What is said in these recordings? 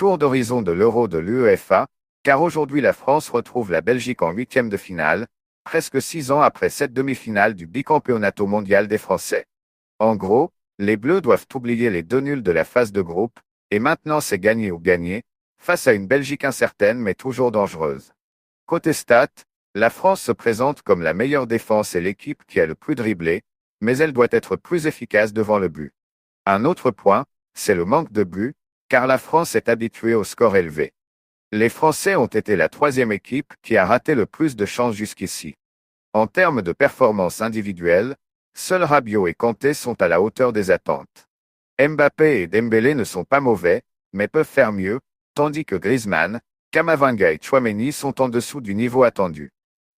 Tour d'horizon de l'Euro de l'UEFA, car aujourd'hui la France retrouve la Belgique en huitième de finale, presque 6 ans après cette demi-finale du bicampeonato mondial des Français. En gros, les Bleus doivent oublier les 2 nuls de la phase de groupe, et maintenant c'est gagner ou gagner, face à une Belgique incertaine mais toujours dangereuse. Côté stats, la France se présente comme la meilleure défense et l'équipe qui a le plus dribblé, mais elle doit être plus efficace devant le but. Un autre point, c'est le manque de buts, car la France est habituée au score élevé. Les Français ont été la troisième équipe qui a raté le plus de chances jusqu'ici. En termes de performance individuelle, seuls Rabiot et Kanté sont à la hauteur des attentes. Mbappé et Dembélé ne sont pas mauvais, mais peuvent faire mieux, tandis que Griezmann, Camavinga et Tchouaméni sont en dessous du niveau attendu.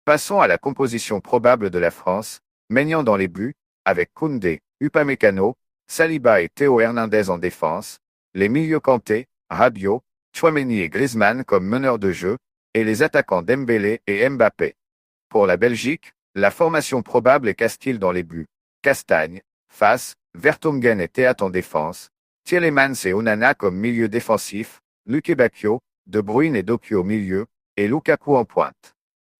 Passons à la composition probable de la France, Maignan dans les buts, avec Koundé, Upamecano, Saliba et Théo Hernandez en défense, les milieux Kanté, Rabiot, Tchouaméni et Griezmann comme meneurs de jeu, et les attaquants Dembélé et Mbappé. Pour la Belgique, la formation probable est Castille dans les buts, Castagne, Faes, Vertonghen et Théat en défense, Tielemans et Onana comme milieu défensif, Luque Bacchio, De Bruyne et Doku au milieu, et Lukaku en pointe.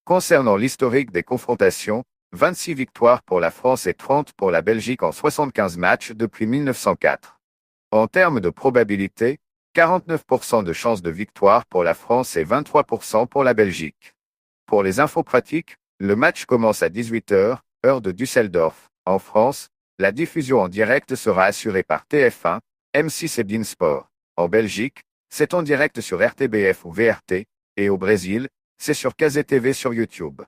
Concernant l'historique des confrontations, 26 victoires pour la France et 30 pour la Belgique en 75 matchs depuis 1904. En termes de probabilité, 49% de chances de victoire pour la France et 23% pour la Belgique. Pour les infos pratiques, le match commence à 18h, heure de Düsseldorf. En France, la diffusion en direct sera assurée par TF1, M6 et beIN Sport. En Belgique, c'est en direct sur RTBF ou VRT, et au Brésil, c'est sur KZTV sur YouTube.